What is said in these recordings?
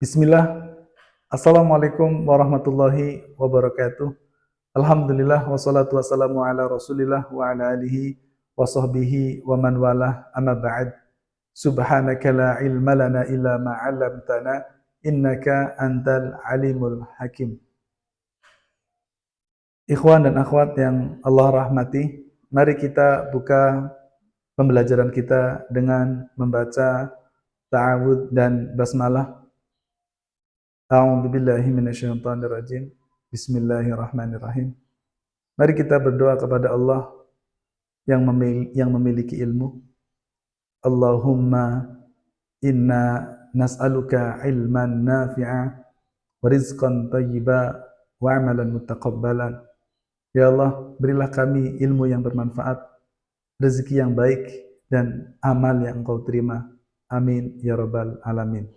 Bismillah. Assalamualaikum warahmatullahi wabarakatuh. Alhamdulillah wassalatu wassalamu ala Rasulillah wa ala alihi wa sahbihi wa man walah amma ba'd. Subhanaka la ilma lana illa ma 'allamtana innaka antal alimul hakim. Ikhwan dan akhwat yang Allah rahmati, mari kita buka pembelajaran kita dengan membaca ta'awudz dan basmalah. A'udzu billahi minasyaitonir rajim. Bismillahirrahmanirrahim. Mari kita berdoa kepada Allah yang memiliki ilmu. Allahumma inna nas'aluka ilman nafi'a wa rizqan thayyiba wa amalan mutaqabbalan. Ya Allah, berilah kami ilmu yang bermanfaat, rezeki yang baik dan amal yang Engkau terima. Amin ya rabbal alamin.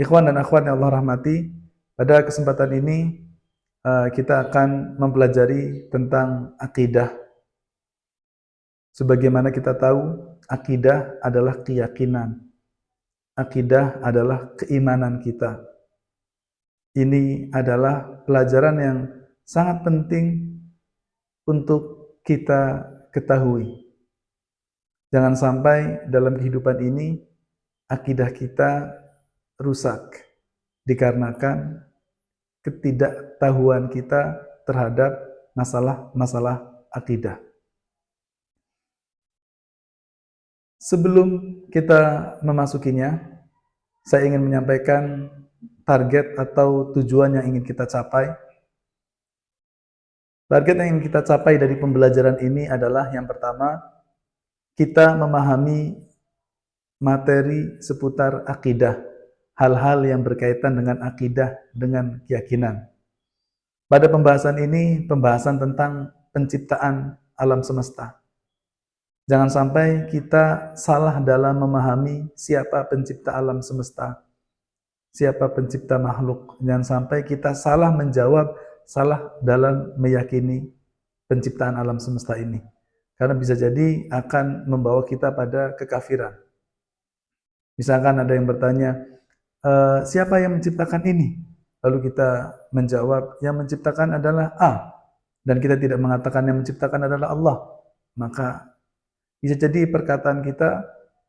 Ikhwan dan akhwat yang Allah rahmati, pada kesempatan ini kita akan mempelajari tentang akidah. Sebagaimana kita tahu, akidah adalah keyakinan. Akidah adalah keimanan kita. Ini adalah pelajaran yang sangat penting untuk kita ketahui. Jangan sampai dalam kehidupan ini akidah kita rusak dikarenakan ketidaktahuan kita terhadap masalah-masalah akidah. Sebelum kita memasukinya, saya ingin menyampaikan target atau tujuan yang ingin kita capai. Target yang ingin kita capai dari pembelajaran ini adalah yang pertama, kita memahami materi seputar akidah. Hal-hal yang berkaitan dengan akidah, dengan keyakinan. Pada pembahasan ini, pembahasan tentang penciptaan alam semesta. Jangan sampai kita salah dalam memahami siapa pencipta alam semesta, siapa pencipta makhluk. Jangan sampai kita salah menjawab, salah dalam meyakini penciptaan alam semesta ini. Karena bisa jadi akan membawa kita pada kekafiran. Misalkan ada yang bertanya, siapa yang menciptakan ini? Lalu kita menjawab, yang menciptakan adalah A, dan kita tidak mengatakan yang menciptakan adalah Allah. Maka bisa jadi perkataan kita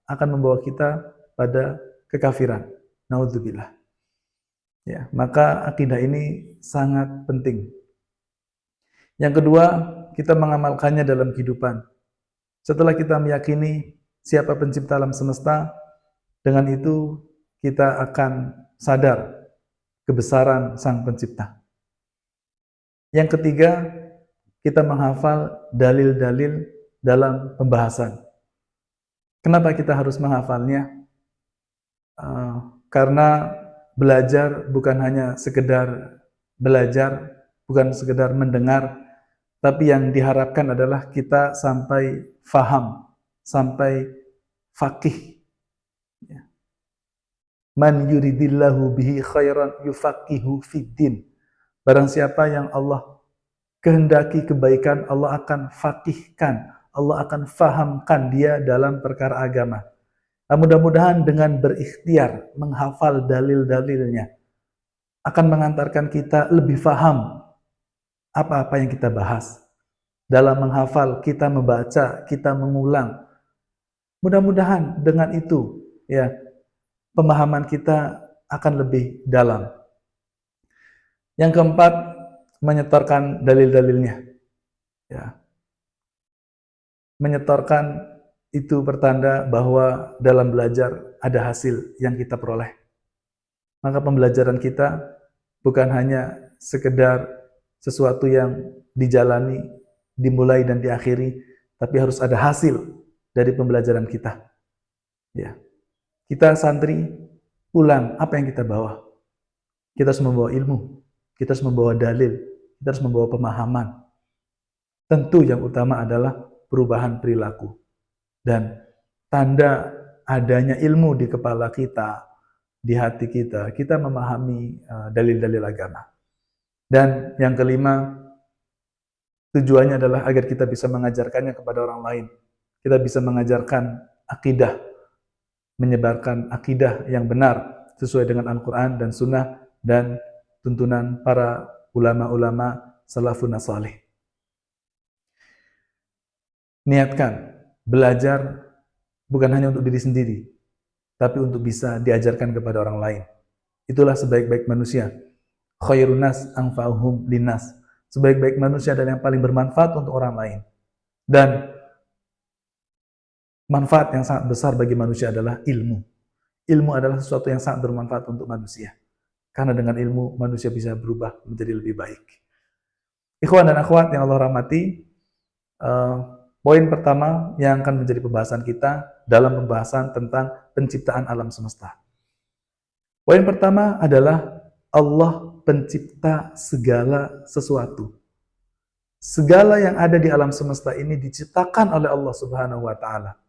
akan membawa kita pada kekafiran. Naudzubillah. Ya, maka akidah ini sangat penting. Yang kedua, kita mengamalkannya dalam kehidupan. Setelah kita meyakini siapa pencipta alam semesta, dengan itu kita akan sadar kebesaran Sang Pencipta. Yang ketiga, kita menghafal dalil-dalil dalam pembahasan. Kenapa kita harus menghafalnya? Karena belajar bukan hanya sekedar belajar, bukan sekedar mendengar, tapi yang diharapkan adalah kita sampai faham, sampai faqih. Man yuridillahu bihi khairan yufaqihu fiddin. Barang siapa yang Allah kehendaki kebaikan, Allah akan faqihkan, Allah akan fahamkan dia dalam perkara agama. Nah, mudah-mudahan dengan berikhtiar menghafal dalil-dalilnya akan mengantarkan kita lebih faham apa-apa yang kita bahas. Dalam menghafal, kita membaca, kita mengulang. Mudah-mudahan dengan itu ya pemahaman kita akan lebih dalam. Yang keempat, menyetorkan dalil-dalilnya. Ya. Menyetorkan itu pertanda bahwa dalam belajar ada hasil yang kita peroleh. Maka pembelajaran kita bukan hanya sekedar sesuatu yang dijalani, dimulai dan diakhiri, tapi harus ada hasil dari pembelajaran kita. Ya. Kita santri pulang, apa yang kita bawa? Kita harus membawa ilmu, kita harus membawa dalil, kita harus membawa pemahaman. Tentu yang utama adalah perubahan perilaku. Dan tanda adanya ilmu di kepala kita, di hati kita, kita memahami dalil-dalil agama. Dan yang kelima, tujuannya adalah agar kita bisa mengajarkannya kepada orang lain. Kita bisa mengajarkan akidah, menyebarkan akidah yang benar sesuai dengan Al-Quran dan Sunnah dan tuntunan para ulama-ulama salafun salih. Niatkan belajar bukan hanya untuk diri sendiri, tapi untuk bisa diajarkan kepada orang lain. Itulah sebaik-baik manusia. Khairun nas anfa'uhum linnas. Sebaik-baik manusia dan yang paling bermanfaat untuk orang lain. Dan manfaat yang sangat besar bagi manusia adalah ilmu. Ilmu adalah sesuatu yang sangat bermanfaat untuk manusia. Karena dengan ilmu, manusia bisa berubah menjadi lebih baik. Ikhwan dan akhwat yang Allah rahmati, poin pertama yang akan menjadi pembahasan kita dalam pembahasan tentang penciptaan alam semesta. Poin pertama adalah Allah pencipta segala sesuatu. Segala yang ada di alam semesta ini diciptakan oleh Allah Subhanahu wa taala.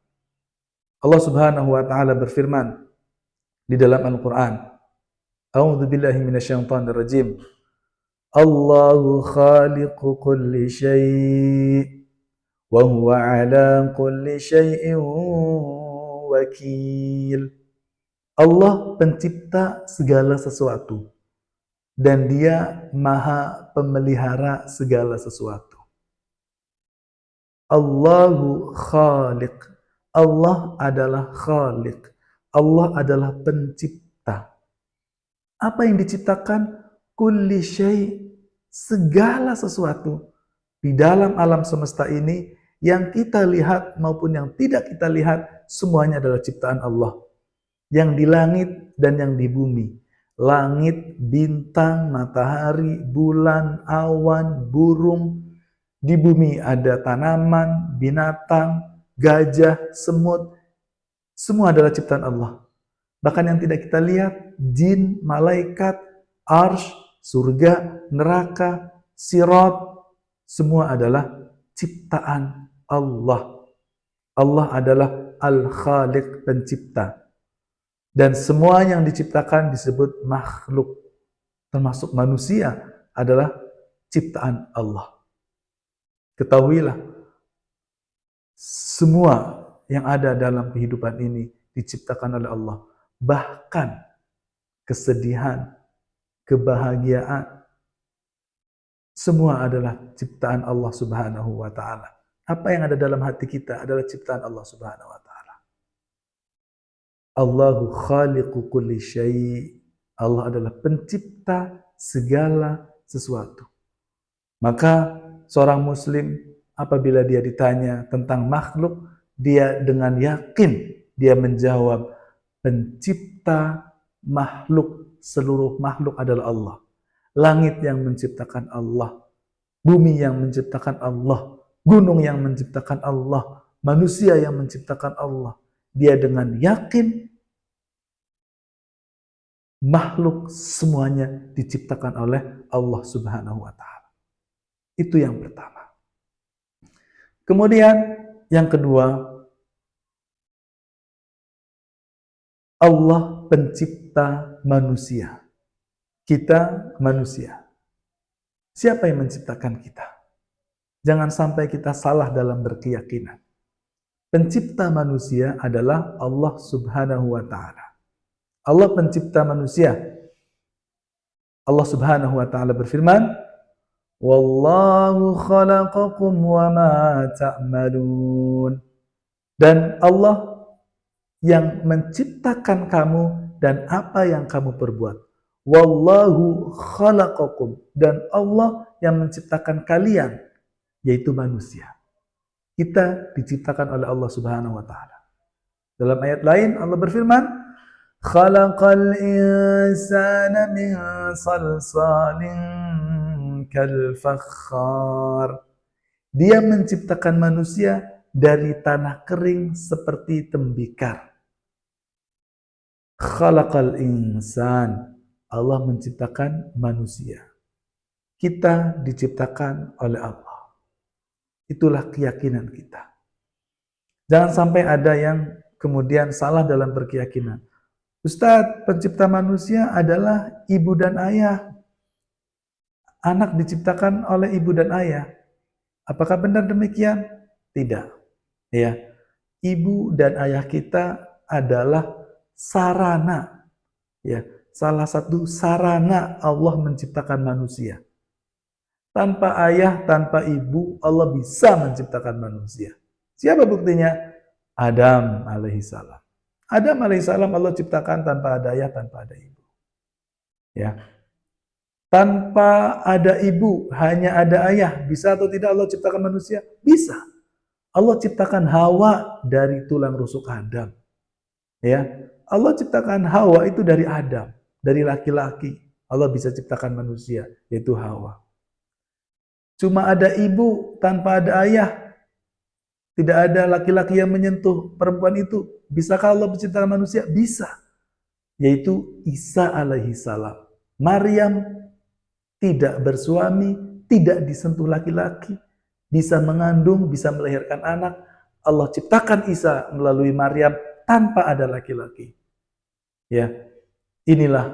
Allah Subhanahu wa taala berfirman di dalam Al-Qur'an, A'udzu billahi minasyaitonir rajim. Allahu khaliqu kulli syai' wa huwa 'ala kulli syai'in wakil. Allah pencipta segala sesuatu dan Dia Maha pemelihara segala sesuatu. Allahu khaliq. Allah adalah khaliq. Allah adalah pencipta. Apa yang diciptakan? Kulli syai', segala sesuatu di dalam alam semesta ini yang kita lihat maupun yang tidak kita lihat, semuanya adalah ciptaan Allah. Yang di langit dan yang di bumi. Langit, bintang, matahari, bulan, awan, burung. Di bumi ada tanaman, binatang, gajah, semut. Semua adalah ciptaan Allah. Bahkan yang tidak kita lihat, jin, malaikat, arsy, surga, neraka, sirat, semua adalah ciptaan Allah. Allah adalah Al-Khaliq, pencipta. Dan semua yang diciptakan disebut makhluk. Termasuk manusia adalah ciptaan Allah. Ketahuilah, semua yang ada dalam kehidupan ini diciptakan oleh Allah. Bahkan kesedihan, kebahagiaan, semua adalah ciptaan Allah Subhanahu wa ta'ala. Apa yang ada dalam hati kita adalah ciptaan Allah Subhanahu wa ta'ala. Allahu khaliqu kulli syai'. Allah adalah pencipta segala sesuatu. Maka seorang muslim apabila dia ditanya tentang makhluk, dia dengan yakin dia menjawab, pencipta makhluk, seluruh makhluk adalah Allah. Langit yang menciptakan Allah, bumi yang menciptakan Allah, gunung yang menciptakan Allah, manusia yang menciptakan Allah. Dia dengan yakin makhluk semuanya diciptakan oleh Allah Subhanahu wa ta'ala. Itu yang pertama. Kemudian yang kedua, Allah pencipta manusia. Kita manusia. Siapa yang menciptakan kita? Jangan sampai kita salah dalam berkeyakinan. Pencipta manusia adalah Allah Subhanahu wa ta'ala. Allah pencipta manusia. Allah Subhanahu wa ta'ala berfirman, Wallahu khalaqakum wa ma ta'malun. Dan Allah yang menciptakan kamu dan apa yang kamu perbuat. Wallahu khalaqakum. Dan Allah yang menciptakan kalian, yaitu manusia. Kita diciptakan oleh Allah Subhanahu wa ta'ala. Dalam ayat lain Allah berfirman, Khalaqal insana min salsalin kal fakhar. Dia menciptakan manusia dari tanah kering seperti tembikar. Khalaqal insan. Allah menciptakan manusia. Kita diciptakan oleh Allah. Itulah keyakinan kita. Jangan sampai ada yang kemudian salah dalam berkeyakinan. Ustadz, pencipta manusia adalah ibu dan ayah. Anak diciptakan oleh ibu dan ayah. Apakah benar demikian? Tidak. Ya. Ibu dan ayah kita adalah sarana Ya, salah satu sarana Allah menciptakan manusia. Tanpa ayah, tanpa ibu, Allah bisa menciptakan manusia. Siapa buktinya? Adam alaihissalam. Adam alaihissalam Allah ciptakan tanpa ada ayah, tanpa ada ibu. Ya, tanpa ada ibu, hanya ada ayah. Bisa atau tidak Allah ciptakan manusia? Bisa. Allah ciptakan Hawa dari tulang rusuk Adam. Ya, Allah ciptakan Hawa itu dari Adam, dari laki-laki. Allah bisa ciptakan manusia, yaitu Hawa. Cuma ada ibu tanpa ada ayah. Tidak ada laki-laki yang menyentuh perempuan itu. Bisakah Allah menciptakan manusia? Bisa. Yaitu Isa alaihi salam. Maryam tidak bersuami, tidak disentuh laki-laki, bisa mengandung, bisa melahirkan anak. Allah ciptakan Isa melalui Maryam tanpa ada laki-laki. Ya, inilah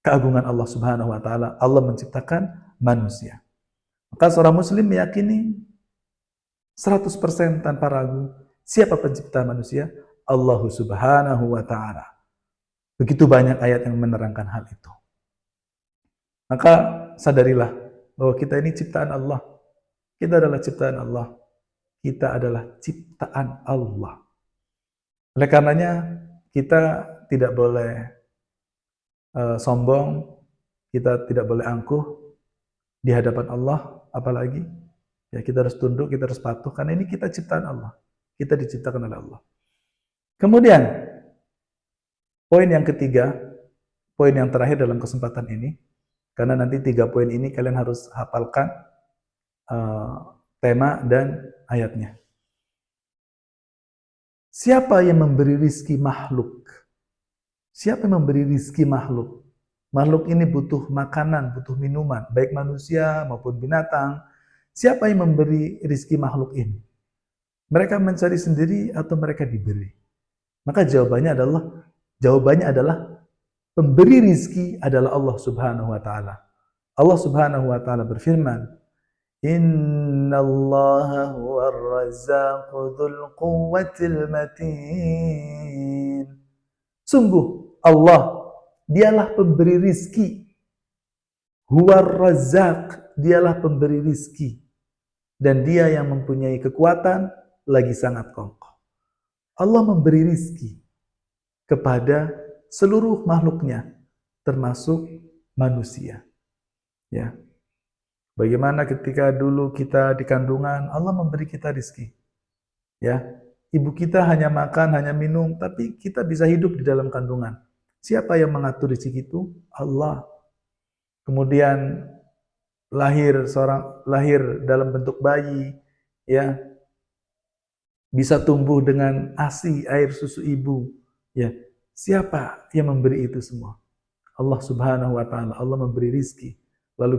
keagungan Allah Subhanahu wa taala. Allah menciptakan manusia. Maka seorang muslim meyakini 100% tanpa ragu, siapa pencipta manusia? Allah Subhanahu wa taala. Begitu banyak ayat yang menerangkan hal itu. Maka sadarilah bahwa kita ini ciptaan Allah. Kita adalah ciptaan Allah. Kita adalah ciptaan Allah. Oleh karenanya kita tidak boleh sombong, kita tidak boleh angkuh di hadapan Allah, apalagi ya kita harus tunduk, kita harus patuh karena ini kita ciptaan Allah. Kita diciptakan oleh Allah. Kemudian poin yang ketiga, poin yang terakhir dalam kesempatan ini, karena nanti 3 poin ini kalian harus hafalkan tema dan ayatnya. Siapa yang memberi rizki makhluk? Siapa yang memberi rizki makhluk? Makhluk ini butuh makanan, butuh minuman, baik manusia maupun binatang. Siapa yang memberi rizki makhluk ini? Mereka mencari sendiri atau mereka diberi? Maka jawabannya adalah pemberi rizki adalah Allah Subhanahu wa taala. Allah Subhanahu wa taala berfirman, Innallaha huwar razzaqu dzul quwwatil matin. Sungguh Allah, dialah pemberi rizki. Huwar razzaq, dialah pemberi rizki. Dan dia yang mempunyai kekuatan lagi sangat kokoh. Allah memberi rizki kepada seluruh makhluknya, termasuk manusia. Ya. Bagaimana ketika dulu kita di kandungan, Allah memberi kita rizki. Ya, ibu kita hanya makan, hanya minum, tapi kita bisa hidup di dalam kandungan. Siapa yang mengatur rizki itu? Allah. Kemudian lahir dalam bentuk bayi, ya, bisa tumbuh dengan ASI, air susu ibu. Ya, siapa yang memberi itu semua? Allah Subhanahu wa taala. Allah memberi rizki. Lalu